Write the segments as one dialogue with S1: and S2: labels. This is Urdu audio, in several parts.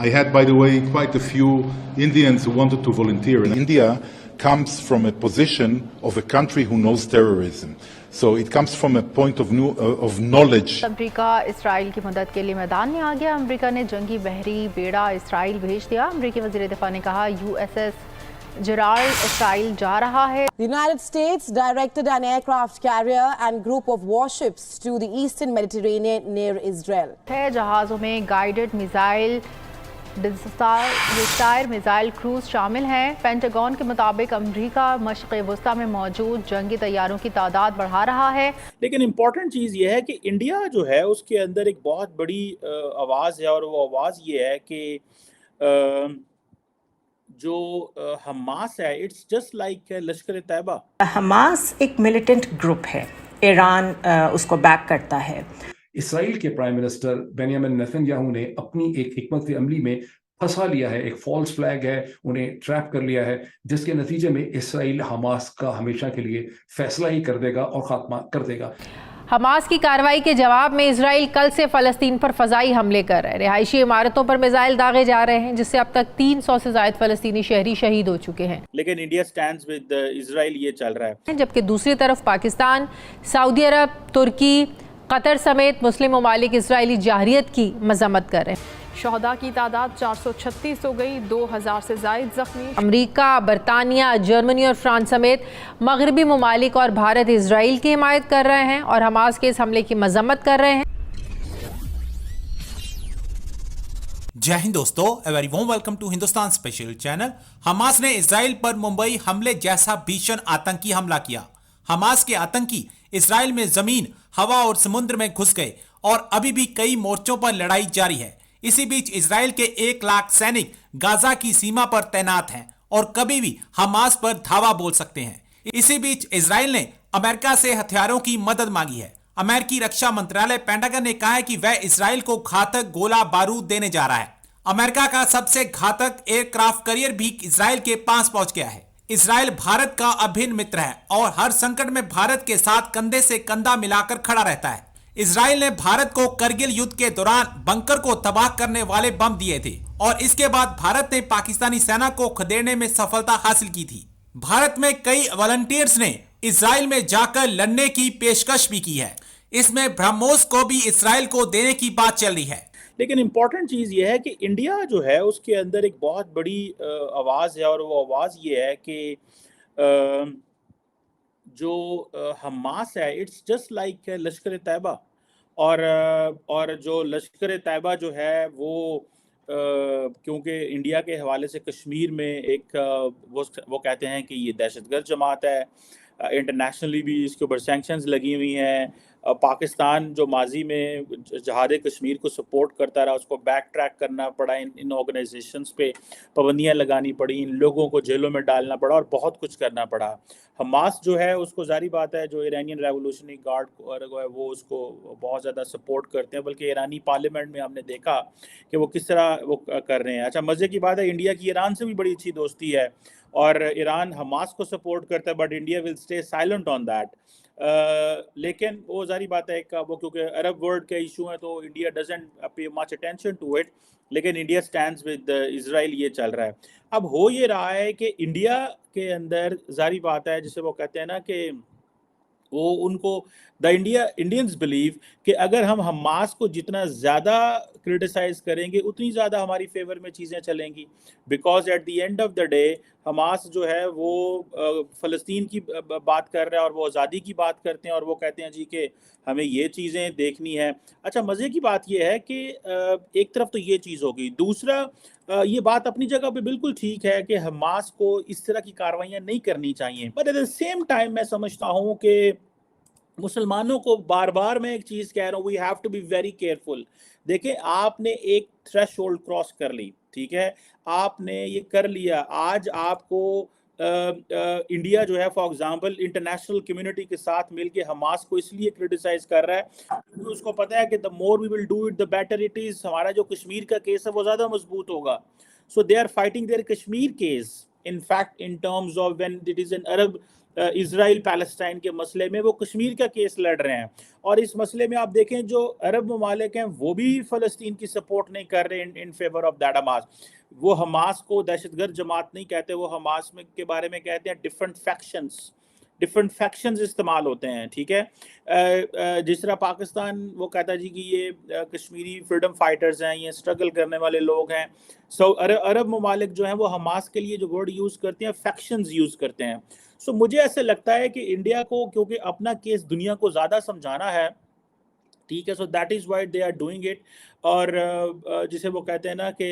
S1: I had, by the way, quite a few Indians who wanted to volunteer. And India comes from a position of a country who knows terrorism. So it comes from a point of knowledge.
S2: امریکہ اسرائیل کی مدد کے لیے میدان میں آ گیا. امریکہ نے جنگی بحری بیڑا اسرائیل بھیج دیا. امریکی وزیر دفاع نے کہا USS جرالڈ اسرائیل جا رہا ہے.
S3: The United States directed an aircraft carrier and group of warships to the eastern Mediterranean near Israel.
S2: جہازوں میں گائیڈڈ میزائل ڈسٹائر میزائل کروز شامل ہیں. پینٹاگون کے مطابق امریکہ مشرق وسطی میں موجود جنگی طیاروں کی تعداد بڑھا رہا ہے.
S4: لیکن امپورٹنٹ چیز یہ ہے کہ انڈیا جو ہے اس کے اندر ایک بہت بڑی آواز ہے، اور وہ آواز یہ ہے کہ جو حماس ہے it's just like Lashkar Taiba.
S5: Hamas ایک ملیٹنٹ گروپ ہے، ایران اس کو بیک کرتا ہے.
S6: اسرائیل کے پرائم منسٹر بنیامن نیتن یاہو نے اپنی ایک حکمت عملی میں پھنسا لیا ہے، ایک فالس فلیگ ہے، انہیں ٹریپ کر لیا ہے، جس کے نتیجے میں اسرائیل حماس کا ہمیشہ کے لیے فیصلہ ہی کر دے گا اور خاتمہ کر دے گا.
S2: حماس کی کارروائی کے جواب میں اسرائیل کل سے فلسطین پر فضائی حملے کر رہے ہیں. رہائشی عمارتوں پر میزائل داغے جا رہے ہیں، جس سے اب تک 300 سے زائد فلسطینی شہری شہید ہو چکے ہیں.
S4: لیکن انڈیا سٹینڈز ود اسرائیل یہ چل رہا ہے.
S2: جبکہ دوسری طرف پاکستان، سعودی عرب، ترکی، قطر سمیت مسلم ممالک اسرائیلی جارحیت کی مذمت کر رہے ہیں.
S7: شہداء کی تعداد 436 ہو گئی، 2000 سے زائد زخمی.
S2: امریکہ، برطانیہ، جرمنی اور فرانس سمیت مغربی ممالک اور بھارت اسرائیل کی حمایت کر رہے ہیں اور حماس کے اس حملے کی مذمت کر رہے ہیں.
S8: جے ہند دوستو، very warm welcome to Hindustan special channel. Hamas نے اسرائیل پر ممبئی حملے جیسا بھیشن آتنکی حملہ کیا. حماس کے آتنکی اسرائیل میں زمین، ہوا اور سمندر میں گھس گئے اور ابھی بھی کئی مورچوں پر لڑائی جاری ہے. اسی بیچ اسرائیل کے 1 لاکھ سینک غزہ کی سیما پر تعینات ہیں اور کبھی بھی حماس پر دھاوا بول سکتے ہیں. اسی بیچ اسرائیل نے امریکہ سے ہتھیاروں کی مدد مانگی ہے. امریکی رکشا منترالیہ پینٹاگن نے کہا ہے کہ وہ اسرائیل کو گھاتک گولہ بارود دینے جا رہا ہے. امریکہ کا سب سے گھاتک ایئر کرافٹ کیریئر بھی اسرائیل کے پاس پہنچ گیا ہے. اسرائیل بھارت کا ابھن متر ہے اور ہر سنکٹ میں بھارت کے ساتھ کندھے سے کندھا ملا کر کھڑا رہتا ہے. اسرائیل نے بھارت کو کرگل یدھ کے دوران بنکر کو تباہ کرنے والے بم دیے تھے اور اس کے بعد بھارت نے پاکستانی سینا کو کھدیڑنے میں سفلتا حاصل کی تھی. بھارت میں کئی والنٹیئرز نے اسرائیل میں جا کر لڑنے کی پیشکش بھی کی ہے. اس میں برہموس کو بھی اسرائیل کو دینے کی بات چل رہی ہے.
S4: لیکن امپورٹنٹ چیز یہ ہے کہ انڈیا جو ہے اس کے اندر ایک بہت بڑی آواز ہے، اور وہ آواز یہ ہے کہ جو حماس ہے it's just like Lashkar Taiba. اور جو لشکر طیبہ جو ہے وہ کیونکہ انڈیا کے حوالے سے کشمیر میں ایک وہ کہتے ہیں کہ یہ دہشت گرد جماعت ہے. انٹرنیشنلی بھی اس کے اوپر سینکشنز لگی ہوئی ہیں. پاکستان جو ماضی میں جہاد کشمیر کو سپورٹ کرتا رہا، اس کو بیک ٹریک کرنا پڑا، ان آرگنائزیشنز پہ پابندیاں لگانی پڑی، ان لوگوں کو جیلوں میں ڈالنا پڑا اور بہت کچھ کرنا پڑا. حماس جو ہے اس کو ظاہری بات ہے جو ایرانین ریولوشنری گارڈ ہے وہ اس کو بہت زیادہ سپورٹ کرتے ہیں، بلکہ ایرانی پارلیمنٹ میں ہم نے دیکھا کہ وہ کس طرح وہ کر رہے ہیں. اچھا، مزے کی بات ہے انڈیا کی ایران سے بھی بڑی اچھی دوستی ہے اور ایران حماس کو سپورٹ کرتا ہے، but India will stay silent on that. لیکن وہ ظاہری بات ہے کہ وہ کیونکہ عرب ورلڈ کے ایشو ہیں تو India doesn't pay much attention to it, لیکن انڈیا سٹینڈز ود اسرائیل یہ چل رہا ہے. اب ہو یہ رہا ہے کہ انڈیا کے اندر ظاہری بات ہے جسے وہ کہتے ہیں نا کہ وہ ان کو انڈینز بلیو کہ اگر ہم حماس کو جتنا زیادہ کرٹیسائز کریں گے اتنی زیادہ ہماری فیور میں چیزیں چلیں گی، because at the end of the day Hamas جو ہے وہ فلسطین کی بات کر رہا ہے اور وہ آزادی کی بات کرتے ہیں اور وہ کہتے ہیں جی کہ ہمیں یہ چیزیں دیکھنی ہے. اچھا، مزے کی بات یہ ہے کہ ایک طرف تو یہ چیز ہوگی، دوسرا یہ بات اپنی جگہ پہ بالکل ٹھیک ہے کہ حماس کو اس طرح کی کاروائیاں نہیں کرنی چاہیے، but at the same time میں سمجھتا ہوں کہ مسلمانوں کو بار بار میں ایک چیز کہہ رہا ہوں، we have to be very careful. دیکھیں، آپ نے ایک تھریش ہولڈ کراس کر لی، ٹھیک ہے، آپ نے یہ کر لیا. آج آپ کو انڈیا جو ہے فار ایگزامپل انٹرنیشنل کمیونٹی کے ساتھ مل کے حماس کو اس لیے کرٹیسائز کر رہا ہے کیونکہ اس کو پتہ ہے کہ the more we will do it the better it is. ہمارا جو کشمیر کا کیس ہے وہ زیادہ مضبوط ہوگا. So they are fighting their Kashmir case. In fact, in terms of when it is an Arab Israel Palestine کے مسئلے میں، وہ کشمیر کا کیس لڑ رہے ہیں، اور اس مسئلے میں آپ دیکھیں جو عرب ممالک ہیں وہ بھی فلسطین کی سپورٹ نہیں کر رہے in favour of that Hamas. وہ حماس کو دہشت گرد جماعت نہیں کہتے، وہ حماس میں کے بارے میں کہتے ہیں ڈفرنٹ فیکشنز استعمال ہوتے ہیں. ٹھیک ہے، جس طرح پاکستان وہ کہتا ہے جی کہ یہ کشمیری فریڈم فائٹرز ہیں، یہ اسٹرگل کرنے والے لوگ ہیں. سو عرب ممالک جو ہیں وہ حماس کے لیے جو ورڈ یوز کرتے ہیں فیکشنز یوز کرتے ہیں. سو مجھے ایسے لگتا ہے کہ انڈیا کو کیونکہ اپنا کیس دنیا کو زیادہ سمجھانا ہے، ٹھیک ہے، so that is why they are doing it. اور جسے وہ کہتے ہیں نا کہ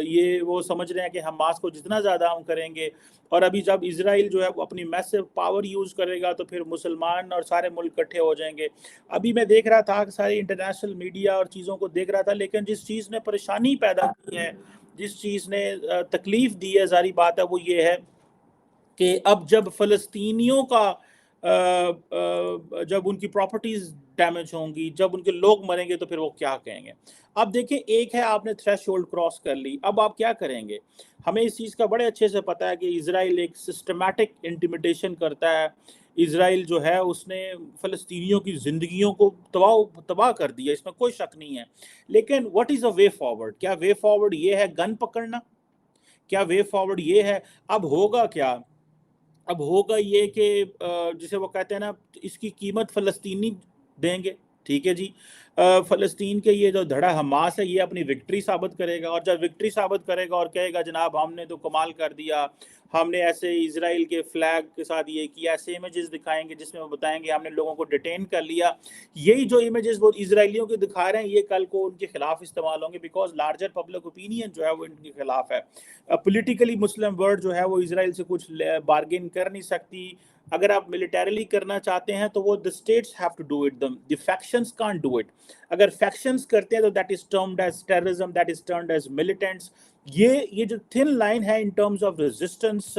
S4: یہ وہ سمجھ رہے ہیں کہ حماس کو جتنا زیادہ ہم کریں گے، اور ابھی جب اسرائیل جو ہے وہ اپنی میسو پاور یوز کرے گا تو پھر مسلمان اور سارے ملک اکٹھے ہو جائیں گے. ابھی میں دیکھ رہا تھا کہ ساری انٹرنیشنل میڈیا اور چیزوں کو دیکھ رہا تھا، لیکن جس چیز نے پریشانی پیدا کی ہے، جس چیز نے تکلیف دی ہے، ظاہری بات ہے وہ یہ ہے کہ اب جب فلسطینیوں کا جب ان کی پراپرٹیز ڈیمیج ہوں گی، جب ان کے لوگ مریں گے تو پھر وہ کیا کہیں گے. اب دیکھیں، ایک ہے آپ نے تھریش ہولڈ کراس کر لی، اب آپ کیا کریں گے؟ ہمیں اس چیز کا بڑے اچھے سے پتہ ہے کہ اسرائیل ایک سسٹمیٹک انٹیمیڈیشن کرتا ہے. اسرائیل جو ہے اس نے فلسطینیوں کی زندگیوں کو تباہ کر دیا، اس میں کوئی شک نہیں ہے. لیکن what is a way forward? کیا وے فارورڈ یہ ہے گن پکڑنا؟ کیا وے فارورڈ یہ ہے؟ اب ہوگا کیا؟ اب ہوگا یہ کہ جسے وہ کہتے ہیں نا، اس کی قیمت فلسطینی دیں گے. ٹھیک ہے جی، فلسطین کے یہ جو دھڑا حماس ہے یہ اپنی وکٹری ثابت کرے گا، اور جب وکٹری ثابت کرے گا اور کہے گا جناب ہم نے تو کمال کر دیا، ہم نے ایسے اسرائیل کے فلیگ کے ساتھ یہ کیا، ایسے امیجز دکھائیں گے جس میں وہ بتائیں گے ہم نے لوگوں کو ڈیٹین کر لیا. یہی جو امیجز وہ اسرائیلیوں کے دکھا رہے ہیں یہ کل کو ان کے خلاف استعمال ہوں گے، بیکاز لارجر پبلک اوپینین جو ہے وہ ان کے خلاف ہے. پولیٹیکلی مسلم ورلڈ جو ہے وہ اسرائیل سے کچھ بارگین کر نہیں سکتی. اگر آپ ملیٹریلی کرنا چاہتے ہیں تو وہ the states have to do it, the factions can't do it. اگر factions کرتے ہیں تو that is termed as terrorism, that is termed as militants. یہ جو thin line ہے in terms of resistance،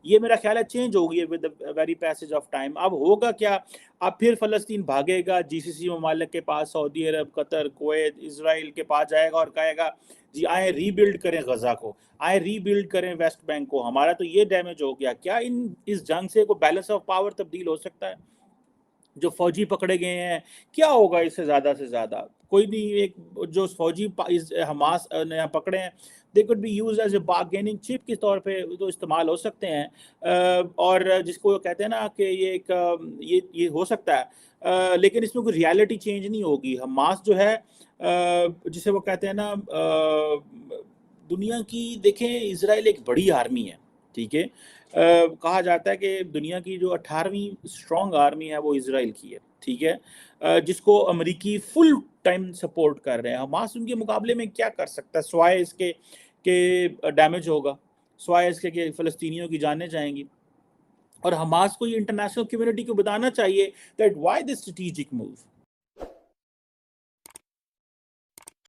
S4: یہ میرا خیال ہے چینج ہوگی with the very passage of time. اب ہوگا کیا؟ اب پھر فلسطین بھاگے گا GCC ممالک کے پاس، سعودی عرب، قطر، کویت، اسرائیل کے پاس جائے گا اور کہے گا جی آئیں ری بلڈ کریں غزہ کو، آئیں ری بلڈ کریں ویسٹ بینک کو، ہمارا تو یہ ڈیمیج ہو گیا. کیا اس جنگ سے کوئی بیلنس آف پاور تبدیل ہو سکتا ہے؟ جو فوجی پکڑے گئے ہیں کیا ہوگا اس سے زیادہ کوئی نہیں. ایک جو فوجی حماس نے پکڑے ہیں they could be used as a bargaining chip کے طور پہ تو استعمال ہو سکتے ہیں، اور جس کو کہتے ہیں نا کہ یہ ہو سکتا ہے، لیکن اس میں کوئی ریالٹی چینج نہیں ہوگی. حماس جو ہے جسے وہ کہتے ہیں نا دنیا کی، دیکھیں اسرائیل ایک بڑی آرمی ہے، ٹھیک ہے، کہا جاتا ہے کہ دنیا کی جو 18ویں اسٹرانگ آرمی ہے وہ اسرائیل کی ہے، ٹھیک ہے، جس کو امریکی فل ٹائم سپورٹ کر رہے ہیں. حماس ان کے مقابلے میں کیا کر سکتا ہے سوائے اس کے کہ ڈیمیج ہوگا، سوائے اس کے کہ فلسطینیوں کی جانیں جائیں گی. اور حماس کو یہ انٹرنیشنل کمیونٹی کو بتانا چاہیے that why this strategic move.